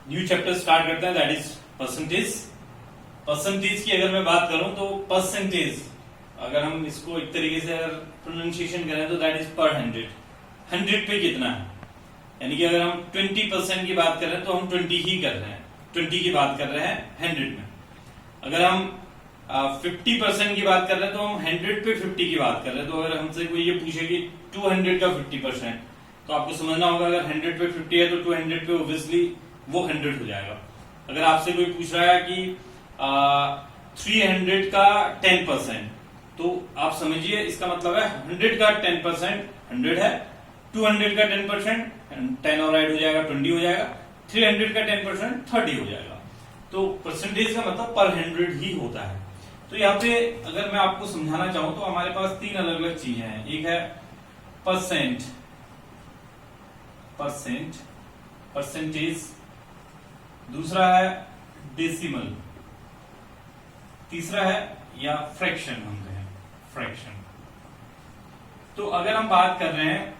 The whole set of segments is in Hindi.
न्यू चैप्टर स्टार्ट करते हैं, दैट इज परसेंटेज। परसेंटेज की अगर मैं बात करूं तो परसेंटेज, अगर हम इसको एक तरीके से अगर प्रोनाउंसिएशन करें तो दैट इज पर 100। 100 पे कितना है, यानी कि अगर हम 20% की बात कर रहे हैं तो हम 20 ही कर रहे हैं, 20 की बात कर रहे हैं 100 में। अगर हम 50% की बात कर रहे हैं तो हम 100 पे 50 की बात कर रहे हैं। तो अगर हमसे कोई ये पूछे कि 200 का 50%, तो आपको समझना होगा अगर 100 पे 50 है तो 200 पे ऑब्वियसली वो 100 हो जाएगा। अगर आपसे कोई पूछ रहा है कि 300 का 10%, तो आप समझिए इसका मतलब है 100 का 10% 100 है, 200 का 10% 10 और ऐड हो जाएगा 20 हो जाएगा, 300 का 10% 30 हो जाएगा। तो परसेंटेज का मतलब पर 100 ही होता है। तो यहाँ पे अगर मैं आपको समझाना चाहूं तो हमारे पास तीन अलग अलग चीजें हैं। एक है परसेंट, परसेंटेज, दूसरा है डेसिमल, तीसरा है या फ्रैक्शन, हम कहें फ्रैक्शन। तो अगर हम बात कर रहे हैं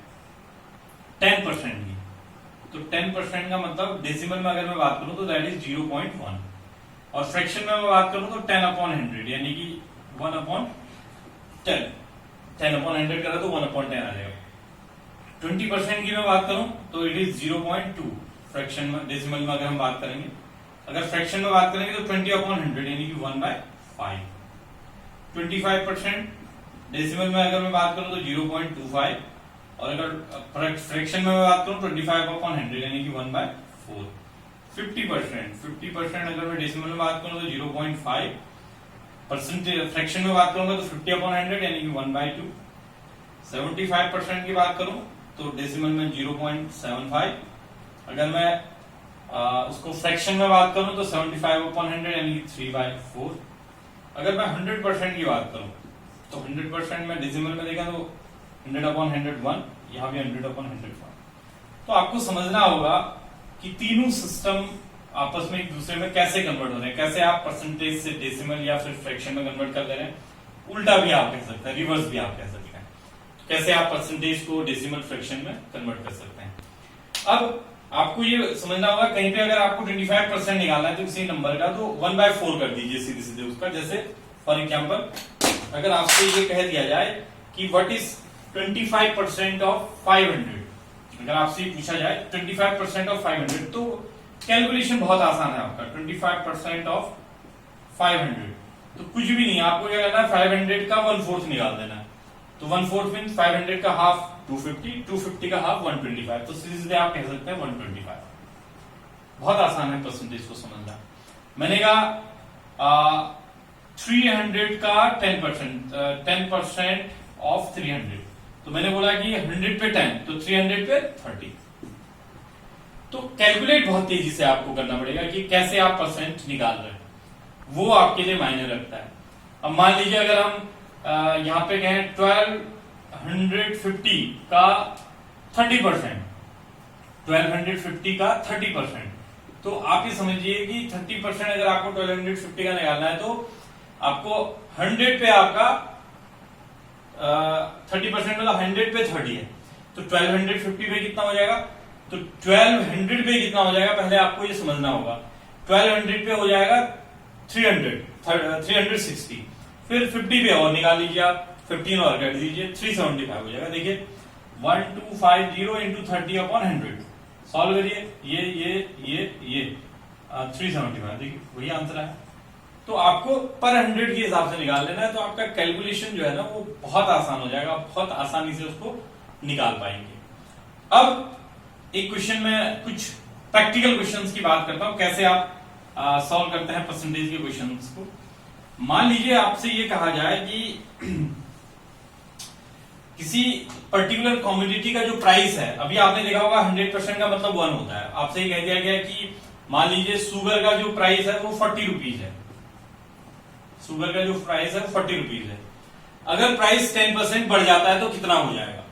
10% की, तो 10% का मतलब डेसिमल में अगर मैं बात करूं तो दैट इज 0.1, और फ्रैक्शन में मैं बात करूं तो 10/100, यानी कि 1/10। 10/100 करा तो 1/10 आ जाएगा। 20% की मैं बात करूं तो इट इज 0.2 फ्रैक्शन में। डेसिमल में अगर हम बात करेंगे, अगर फ्रैक्शन में बात करेंगे तो 20/100 यानी कि 1/5। 25% डेसिमल में अगर मैं बात करूं तो 0.25, और अगर फ्रैक्शन में मैं बात करूं 25/100 यानी कि 1/4। 50% अगर मैं डेसिमल में बात करूं तो 0.5, परसेंटेज फ्रैक्शन में बात करूंगा तो 50/100 यानी कि 1/2। 75% की बात करूं तो डेसिमल में 0.75, अगर मैं उसको फ्रैक्शन में बात करूं तो 75/100 यानी कि 3/4। अगर मैं 100% की बात करूं तो 100% में डेसिमल में देखा तो 100/101, यहां भी 100/101। तो आपको समझना होगा कि तीनों सिस्टम आपस में एक दूसरे में कैसे कन्वर्ट हो रहे हैं, कैसे आप परसेंटेज से डेसिमल या फिर फ्रैक्शन में कन्वर्ट कर ले रहे हैं। उल्टा भी आप कह सकते हैं, रिवर्स भी आप कह सकते हैं, कैसे आप परसेंटेज को डेसिमल फ्रैक्शन में कन्वर्ट कर सकते हैं। अब आपको ये समझना होगा, कहीं पे अगर आपको 25% निकालना है तो किसी नंबर का, तो 1/4 कर दीजिए सीधे सीधे उसका। जैसे फॉर एग्जाम्पल अगर आपसे ये कह दिया जाए कि व्हाट इज 25% ऑफ 500, अगर आपसे पूछा जाए 25% ऑफ 500, तो कैलकुलेशन बहुत आसान है आपका। 25% ऑफ 500 तो कुछ भी नहीं, आपको क्या करना है, 500 का 1/4 निकाल देना है। तो 1/4 मीन 500 का हाफ 250, 250 का हाफ 125। तो सीधे आप कह सकते हैं 125। बहुत आसान है परसेंटेज को समझना। मैंने कहा 300 का 10% ऑफ 300, तो मैंने बोला कि 100 पे 10 तो 300 पे 30। तो कैलकुलेट बहुत तेजी से आपको करना पड़ेगा कि कैसे आप परसेंट निकाल रहे हैं, वो आपके लिए मायने रखता है। अब मान लीजिए अगर हम यहां पे कहें 1250 का 30%, 1250 का 30%, तो आप ये समझिए कि 30% अगर आपको 1250 का निकालना है तो आपको 100 पे आपका 30% मतलब 100 पे 30 है, तो 1250 पे कितना हो जाएगा, तो 1200 पे कितना हो जाएगा, पहले आपको ये समझना होगा। 1200 पे हो जाएगा 360, फिर 50 पे और निकाल लीजिए आप, 15 और कर दीजिए, 375 हो जाएगा। देखिए 1250 इंटू 30/100, सॉल्व करिए, ये 375, देखिए वही आंसर है। तो आपको पर 100 के हिसाब से निकाल लेना है, तो आपका कैलकुलेशन जो है ना वो बहुत आसान हो जाएगा, बहुत आसानी से उसको निकाल पाएंगे। अब एक क्वेश्चन में कुछ प्रैक्टिकल क्वेश्चंस की बात करता हूं, कैसे आप सॉल्व करते हैं परसेंटेज के क्वेश्चंस को। मान लीजिए आपसे ये कहा जाए कि किसी पर्टिकुलर कॉमोडिटी का जो प्राइस है, अभी आपने देखा होगा 100% का मतलब 1 होता है। आपसे ये कह दिया गया कि मान लीजिए शुगर का जो प्राइस है वो 40 रुपीज है, शुगर का जो प्राइस है वो 40 रुपीज है। अगर प्राइस 10% बढ़ जाता है तो कितना हो जाएगा,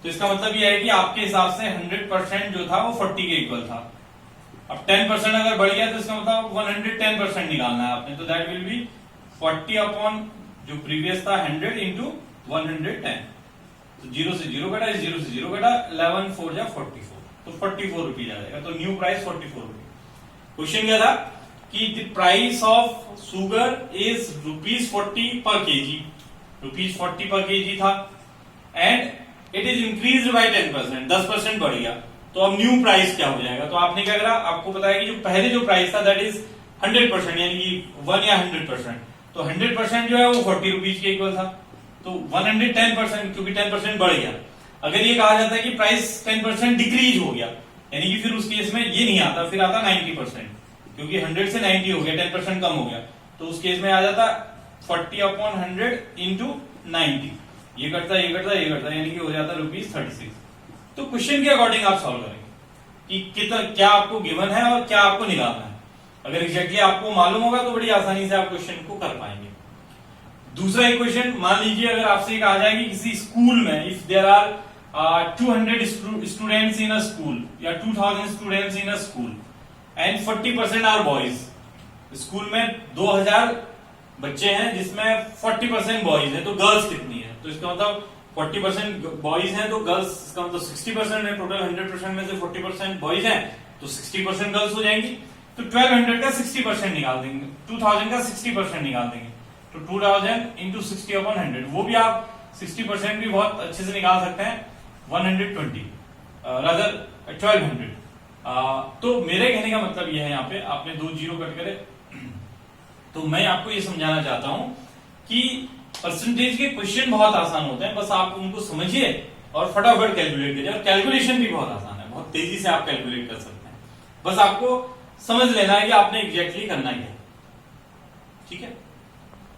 तो इसका मतलब यह है कि आपके हिसाब से 100% जो था वो 40 के इक्वल था। अब 10% अगर बढ़ गया तो इसका मतलब 110% निकालना है आपने, तो दैट विल बी 40 अपॉन जो प्रीवियस था 100 इंटू 110। तो 0 से 0 घटा, 0 से 0 घटा, 11 4 जा 44, तो 44 रुपीज आ जाएगा। तो न्यू प्राइस 44 रुपीज। क्वेश्चन क्या था कि the price of sugar is ₹40 पर केजी, ₹40 पर केजी था and it is increase by 10%, 10% बढ़ गया। तो अब न्यू प्राइस क्या हो जाएगा? तो आपने क्या करा, आपको पता है कि जो पहले जो प्राइस था दैट इज 100%, यानी कि 1 या 100%। तो 100% जो है वो ₹40 के इक्वल था, तो 110%, क्योंकि 10% बढ़ गया। अगर ये कहा जाता है कि प्राइस 10% डिक्रीज हो गया, यानी कि फिर उस केस में ये नहीं आता, फिर आता 90%, क्योंकि 100 से 90 हो गया, 10% कम हो गया, तो उस केस में आ जाता 40/100 इंटू 90, ये कटता, यानी कि हो जाता ₹36। तो क्वेश्चन के अकॉर्डिंग आप सॉल्व करेंगे कि कितना, क्या आपको गिवन है और क्या आपको निकालना है। अगर एग्जैक्टली आपको मालूम होगा तो बड़ी आसानी से आप क्वेश्चन को कर पाएंगे। दूसरा एक क्वेश्चन, मान लीजिए अगर आपसे कहा जाए कि किसी स्कूल में if there are 200 students in a school या 2000 students in a school and 40% are boys, school में 2000 बच्चे हैं जिसमें 40% बॉयज हैं, तो गर्ल्स कितनी है? तो इसका मतलब 40% बॉयज हैं तो गर्ल्स, इसका मतलब 60% है। टोटल 100% में से 40% बॉयज हैं तो 60% गर्ल्स हो जाएंगी। तो 1200 का 60% निकाल देंगे, 2000 का 60% निकाल देंगे, तो 2000 इंटू 60/100, वो भी आप 60% भी बहुत अच्छे से निकाल सकते हैं, 120 रादर 1200। तो मेरे कहने का मतलब यह है, यहाँ पे आपने 2 जीरो कट करे, तो मैं आपको ये समझाना चाहता हूं कि परसेंटेज के क्वेश्चन बहुत आसान होते हैं, बस आप उनको समझिए और फटाफट कैलकुलेट करिए। और कैलकुलेशन भी बहुत आसान है, बहुत तेजी से आप कैलकुलेट कर सकते हैं, बस आपको समझ लेना है कि आपने एग्जैक्टली करना क्या है। ठीक है।